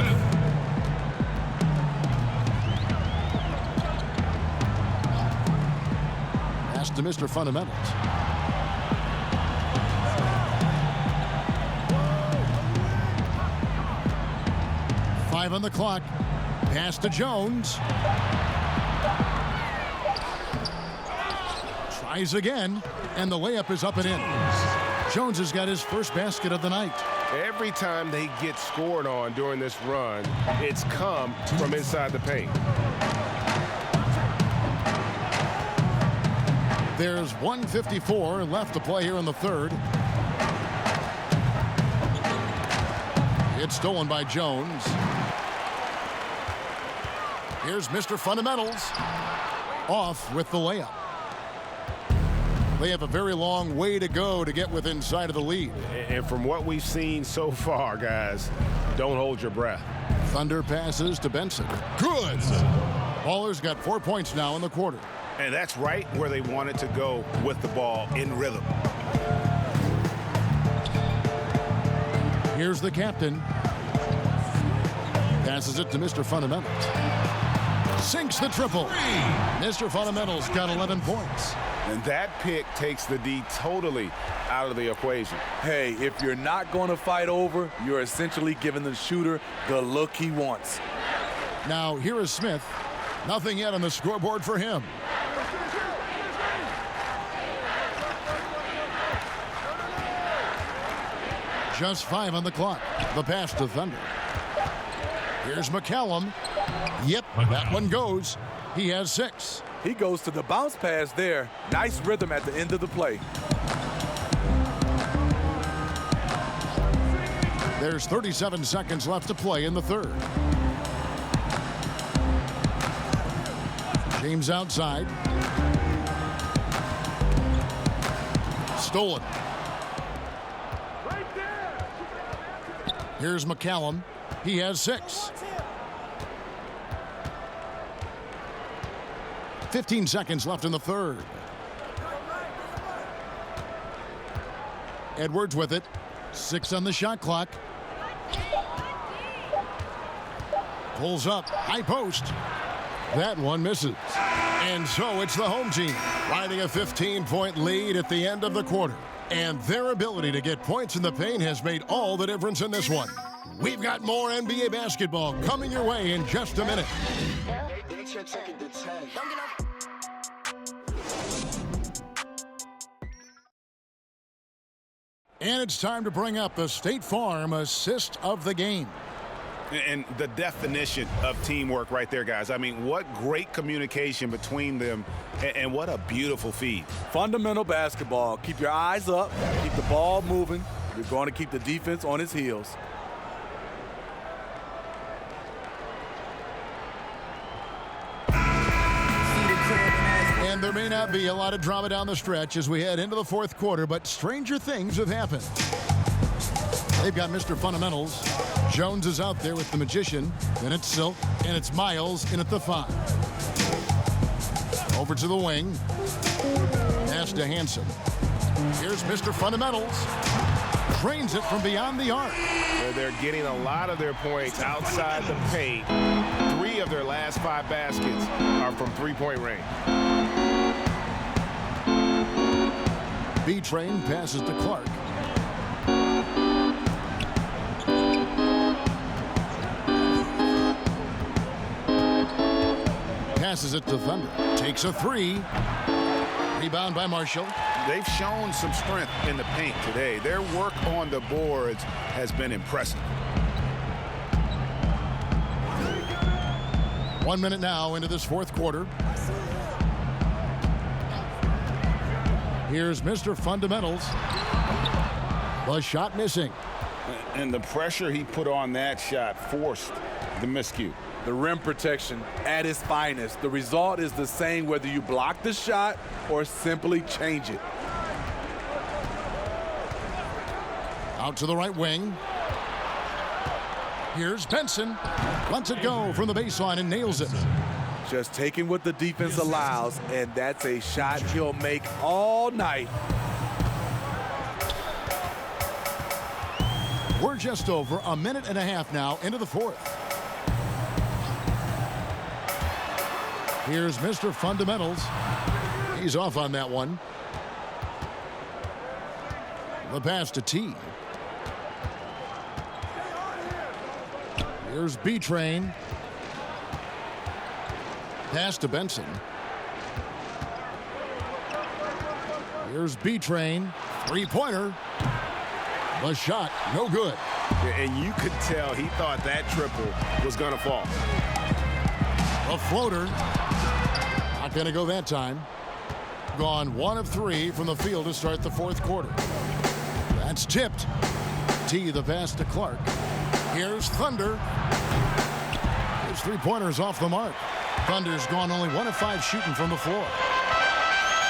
[SPEAKER 1] Pass to Mr. Fundamentals. Five on the clock. Pass to Jones. Tries again, and the layup is up and in. Jones has got his first basket of the night.
[SPEAKER 11] Every time they get scored on during this run, it's come from inside the paint.
[SPEAKER 1] There's 1:54 left to play here in the 3rd. It's stolen by Jones. Here's Mr. Fundamentals. Off with the layup. They have a very long way to go to get within sight of the lead.
[SPEAKER 11] And from what we've seen so far, guys, don't hold your breath.
[SPEAKER 1] Thunder passes to Benson. Good. Baller's got 4 points now in the quarter.
[SPEAKER 2] And that's right where they wanted to go with the ball, in rhythm.
[SPEAKER 1] Here's the captain. Passes it to Mr. Fundamentals. Sinks the triple. Mr. Fundamentals got 11 points.
[SPEAKER 2] And that pick takes the D totally out of the equation.
[SPEAKER 4] Hey, if you're not going to fight over, you're essentially giving the shooter the look he wants.
[SPEAKER 1] Now here is Smith. Nothing yet on the scoreboard for him. Just 5 on the clock. The pass to Thunder. Here's McCallum. Yep, that one goes. He has 6.
[SPEAKER 4] He goes to the bounce pass there. Nice rhythm at the end of the play.
[SPEAKER 1] There's 37 seconds left to play in the third. James outside. Stolen. Here's McCallum. He has 6. 15 seconds left in the third. Edwards with it. 6 on the shot clock. Pulls up. High post. That one misses. And so it's the home team riding a 15-point lead at the end of the quarter. And their ability to get points in the paint has made all the difference in this one. We've got more NBA basketball coming your way in just a minute. And it's time to bring up the State Farm assist of the game.
[SPEAKER 2] And the definition of teamwork right there, guys. I mean, what great communication between them, and what a beautiful feed.
[SPEAKER 4] Fundamental basketball. Keep your eyes up. Keep the ball moving. You're going to keep the defense on its heels.
[SPEAKER 1] And there may not be a lot of drama down the stretch as we head into the fourth quarter, but stranger things have happened. They've got Mr. Fundamentals. Jones is out there with the Magician. Then it's Silk, and it's Miles in at the 5. Over to the wing. Pass to Hansen. Here's Mr. Fundamentals. Drains it from beyond the arc.
[SPEAKER 11] They're getting a lot of their points outside the paint. 3 of their last 5 baskets are from three-point range.
[SPEAKER 1] B-Train passes to Clark. Passes it to Thunder. Takes a 3. Rebound by Marshall.
[SPEAKER 2] They've shown some strength in the paint today. Their work on the boards has been impressive.
[SPEAKER 1] 1 minute now into this fourth quarter. Here's Mr. Fundamentals. The shot missing.
[SPEAKER 2] And the pressure he put on that shot forced the miscue.
[SPEAKER 4] The rim protection at its finest. The result is the same whether you block the shot or simply change it.
[SPEAKER 1] Out to the right wing. Here's Benson. Lets it go from the baseline and nails it.
[SPEAKER 4] Just taking what the defense allows, and that's a shot he'll make all night.
[SPEAKER 1] We're just over a minute and a half now into the fourth. Here's Mr. Fundamentals. He's off on that one. The pass to T. Here's B-Train. Pass to Benson. Here's B-Train. Three-pointer. The shot, no good.
[SPEAKER 11] And you could tell he thought that triple was going to fall.
[SPEAKER 1] A floater. Not going to go that time. Gone 1 of 3 from the field to start the fourth quarter. That's tipped. T, the pass to Clark. Here's Thunder. His three-pointer's off the mark. Thunder's gone only 1 of 5 shooting from the floor.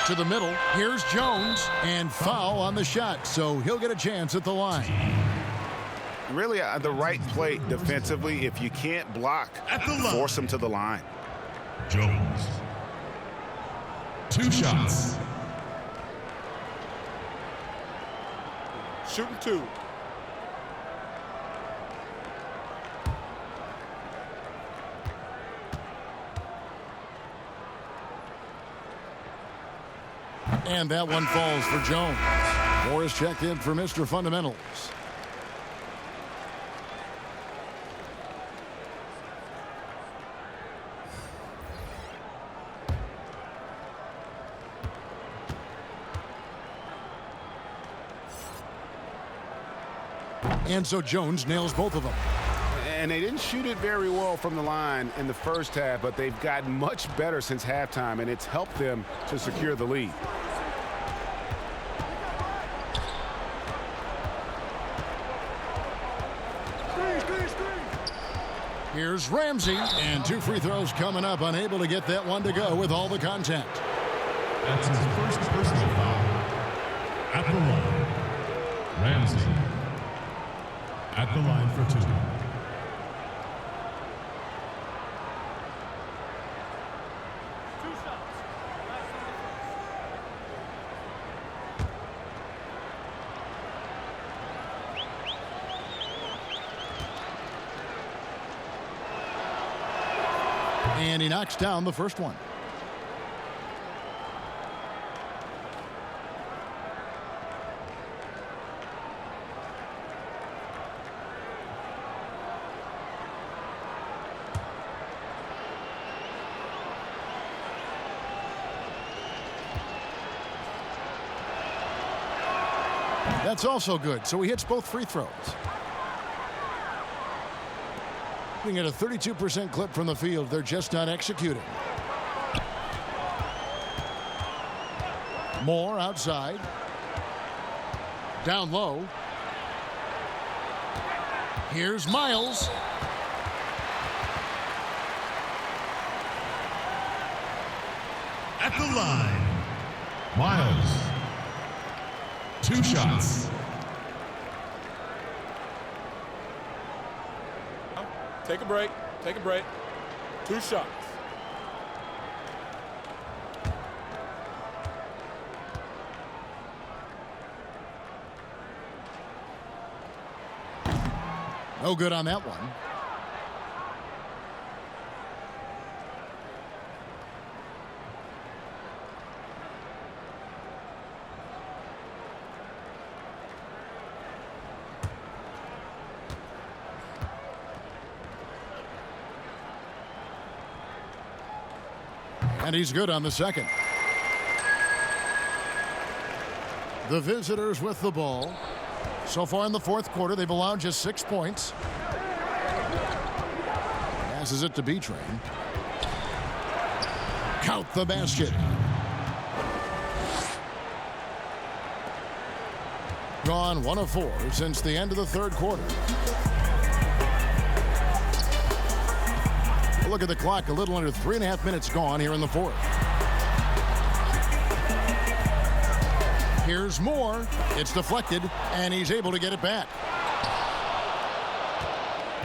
[SPEAKER 1] To the middle, here's Jones, and foul on the shot, so he'll get a chance at the line.
[SPEAKER 2] Really, the right play defensively. If you can't block, force him to the line.
[SPEAKER 6] Jones. 2 shots.
[SPEAKER 7] Shooting 2.
[SPEAKER 1] And that one falls for Jones. Morris checked in for Mr. Fundamentals. And so Jones nails both of them.
[SPEAKER 11] And they didn't shoot it very well from the line in the first half, but they've gotten much better since halftime, and it's helped them to secure the lead.
[SPEAKER 1] Here's Ramsey, and 2 free throws coming up, unable to get that one to go with all the contact.
[SPEAKER 6] That's his first personal foul. At the line, Ramsey. At the line for 2.
[SPEAKER 1] And he knocks down the first one. That's also good, so he hits both free throws. At a 32% clip from the field, they're just not executing. Moore outside. Down low. Here's Miles.
[SPEAKER 6] At the line, Miles. 2 shots.
[SPEAKER 7] Take a break. Take a break. 2 shots.
[SPEAKER 1] No good on that one. And he's good on the second. The visitors with the ball. So far in the fourth quarter, they've allowed just 6 points. Passes it to B-Train. Count the basket. Gone 1 of 4 since the end of the third quarter. Look at the clock, a little under 3.5 minutes gone here in the fourth. Here's Moore. It's deflected, and he's able to get it back.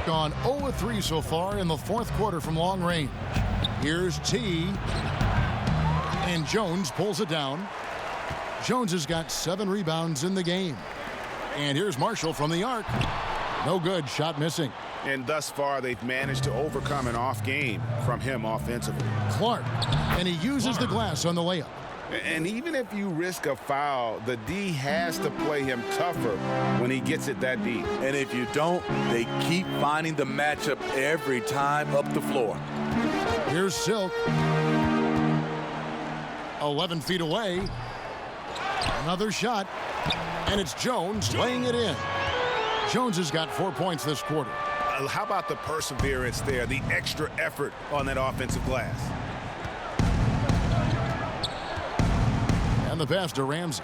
[SPEAKER 1] Gone 0 of 3 so far in the fourth quarter from long range. Here's T. And Jones pulls it down. Jones has got 7 rebounds in the game. And here's Marshall from the arc. No good, shot missing.
[SPEAKER 2] And thus far, they've managed to overcome an off game from him offensively.
[SPEAKER 1] Clark, and he uses the glass on the layup.
[SPEAKER 2] And even if you risk a foul, the D has to play him tougher when he gets it that deep.
[SPEAKER 4] And if you don't, they keep finding the matchup every time up the floor.
[SPEAKER 1] Here's Silk. 11 feet away. Another shot. And it's Jones laying it in. Jones has got 4 points this quarter.
[SPEAKER 2] How about the perseverance there, the extra effort on that offensive glass?
[SPEAKER 1] And the pass to Ramsey.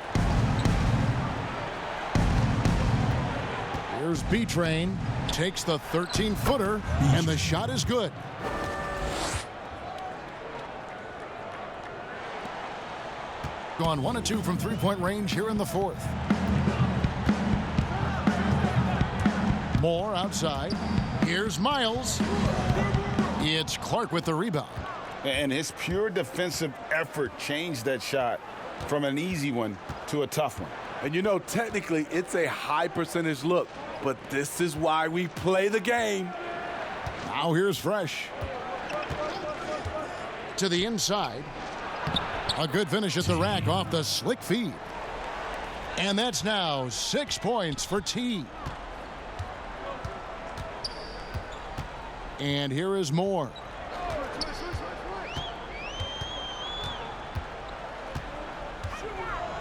[SPEAKER 1] Here's B-Train. Takes the 13-footer, and the shot is good. Gone 1 of 2 from three-point range here in the fourth. Moore outside. Here's Miles. It's Clark with the rebound.
[SPEAKER 5] And his pure defensive effort changed that shot from an easy one to a tough one.
[SPEAKER 4] And you know, technically, it's a high percentage look, but this is why we play the game.
[SPEAKER 1] Now here's Fresh. To the inside. A good finish at the rack off the slick feed. And that's now 6 points for T. And here is Moore.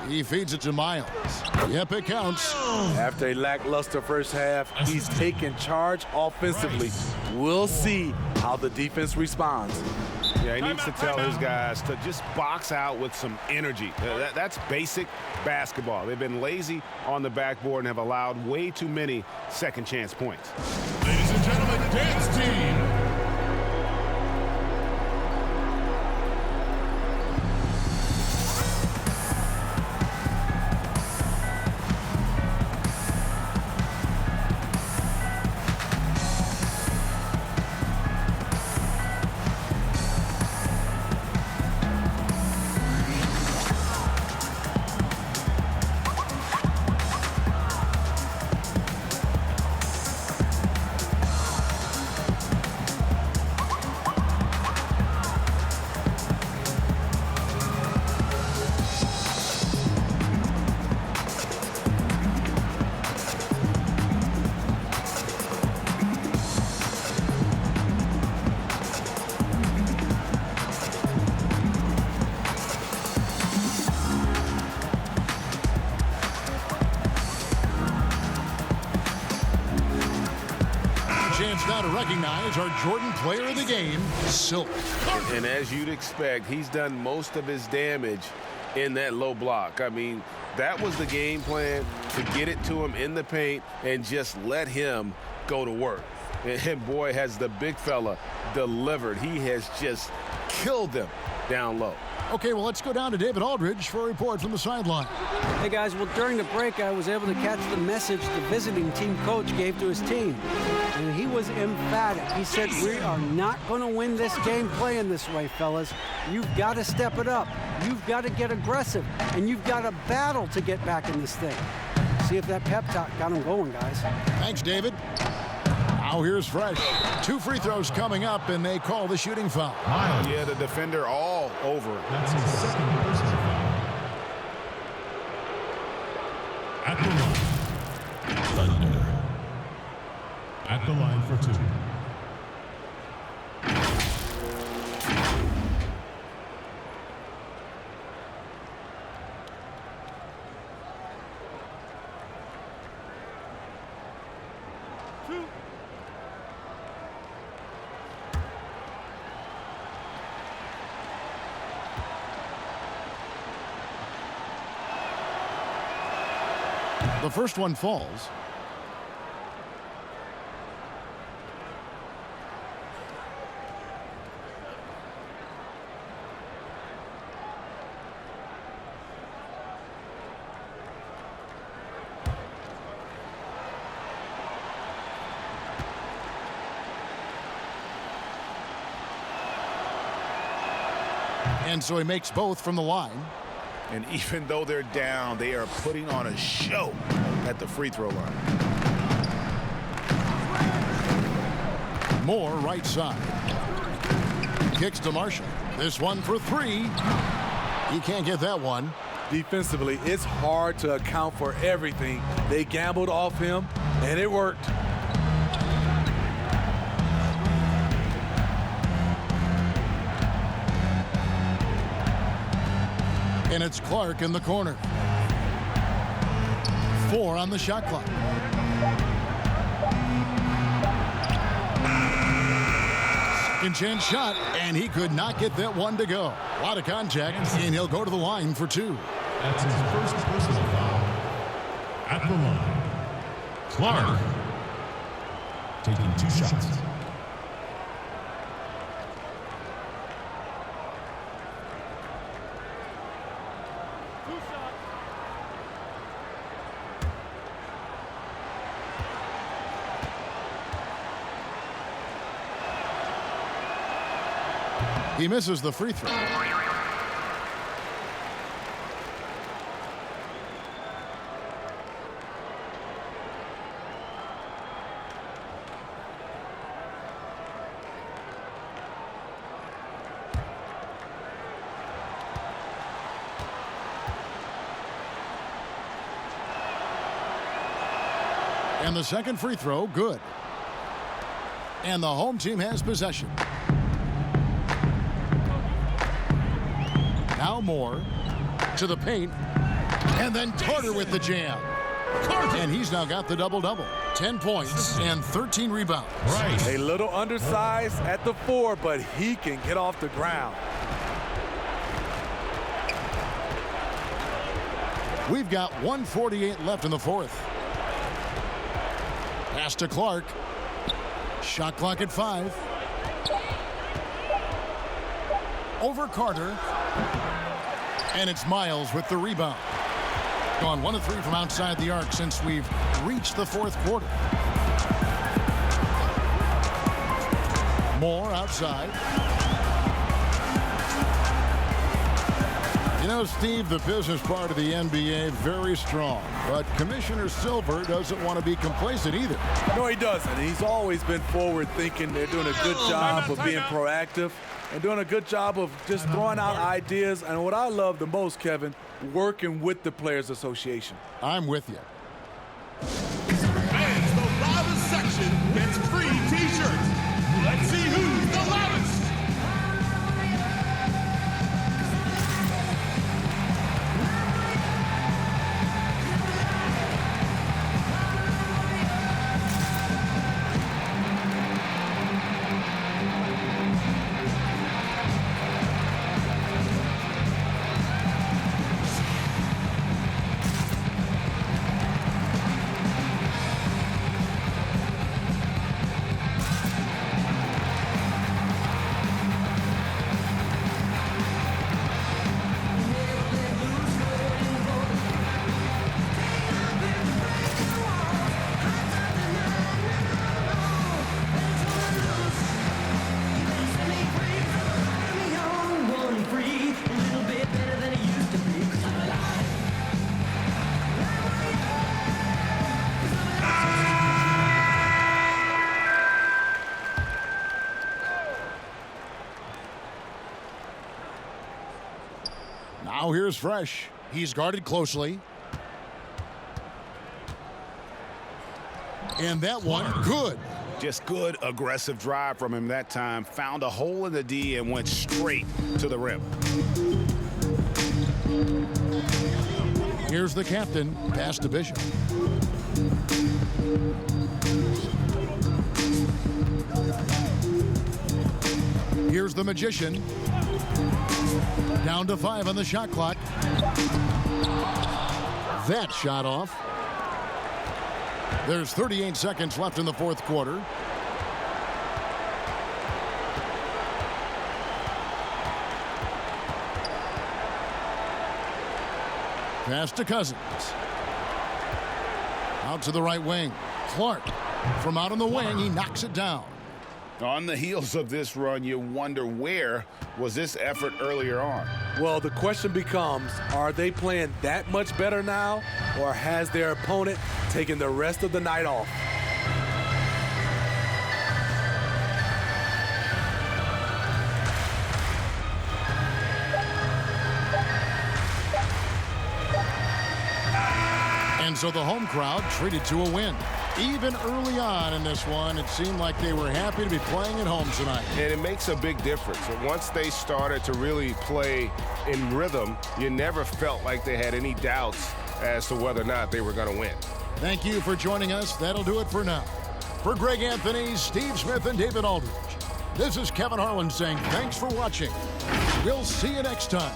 [SPEAKER 1] He feeds it to Miles. Yep, it counts.
[SPEAKER 4] After a lackluster first half, he's taken charge offensively. We'll see how the defense responds.
[SPEAKER 11] Yeah, he needs to tell his guys to just box out with some energy. That's basic basketball. They've been lazy on the backboard and have allowed way too many second chance points.
[SPEAKER 6] Ladies and gentlemen, dance team.
[SPEAKER 1] Chance now to recognize our Jordan player of the game, Silk.
[SPEAKER 11] And as you'd expect, he's done most of his damage in that low block. I mean, that was the game plan, to get it to him in the paint and just let him go to work. And boy, has the big fella delivered. He has just killed them down low.
[SPEAKER 1] Okay, well, let's go down to David Aldridge for a report from the sideline.
[SPEAKER 3] Hey, guys, well, during the break, I was able to catch the message the visiting team coach gave to his team. And he was emphatic. He said, we are not going to win this game playing this way, fellas. You've got to step it up. You've got to get aggressive. And you've got to battle to get back in this thing. See if that pep talk got him going, guys.
[SPEAKER 1] Thanks, David. Now here's Fresh. 2 free throws coming up, and they call the shooting foul.
[SPEAKER 11] Yeah, the defender all over it.
[SPEAKER 6] That's his second personal foul. At the line, Thunder. At the line for 2.
[SPEAKER 1] The first one falls. And so he makes both from the line.
[SPEAKER 2] And even though they're down, they are putting on a show at the free throw line.
[SPEAKER 1] Moore right side. Kicks to Marshall. This one for 3. He can't get that one.
[SPEAKER 4] Defensively, it's hard to account for everything. They gambled off him, and it worked.
[SPEAKER 1] And it's Clark in the corner. 4 on the shot clock. Second chance shot, and he could not get that one to go. A lot of contact, and he'll go to the line for 2.
[SPEAKER 6] That's his first personal foul. At the line, Clark taking 2 shots.
[SPEAKER 1] He misses the free throw. And the second free throw, good. And the home team has possession. Now Moore to the paint. And then Carter with the jam. And he's now got the double-double. 10 points and 13 rebounds.
[SPEAKER 4] Right. A little undersized at the 4, but he can get off the ground.
[SPEAKER 1] We've got 1:48 left in the fourth. Pass to Clark. Shot clock at 5. Over Carter. And it's Miles with the rebound. Gone 1 of 3 from outside the arc since we've reached the fourth quarter. Moore outside. You know, Steve, the business part of the NBA, very strong. But Commissioner Silver doesn't want to be complacent either.
[SPEAKER 4] No, he doesn't. He's always been forward-thinking. They're doing a good job of being proactive and doing a good job of just throwing out ideas. And what I love the most, Kevin, working with the Players Association.
[SPEAKER 1] I'm with you.
[SPEAKER 6] And the loudest section gets free T-shirts. Let's see who's the loudest.
[SPEAKER 1] Now here's Fresh. He's guarded closely. And that one, good.
[SPEAKER 2] Just good aggressive drive from him that time. Found a hole in the D and went straight to the rim.
[SPEAKER 1] Here's the captain. Pass to Bishop. Here's the magician. Down to 5 on the shot clock. That shot off. There's 38 seconds left in the fourth quarter. Pass to Cousins. Out to the right wing. Clark from out on the wing. He knocks it down.
[SPEAKER 2] On the heels of this run, you wonder where was this effort earlier on?
[SPEAKER 4] Well, the question becomes, are they playing that much better now, or has their opponent taken the rest of the night off?
[SPEAKER 1] And so the home crowd treated to a win. Even early on in this one, it seemed like they were happy to be playing at home tonight.
[SPEAKER 11] And it makes a big difference. Once they started to really play in rhythm, you never felt like they had any doubts as to whether or not they were going to win.
[SPEAKER 1] Thank you for joining us. That'll do it for now. For Greg Anthony, Steve Smith, and David Aldridge, this is Kevin Harlan saying thanks for watching. We'll see you next time.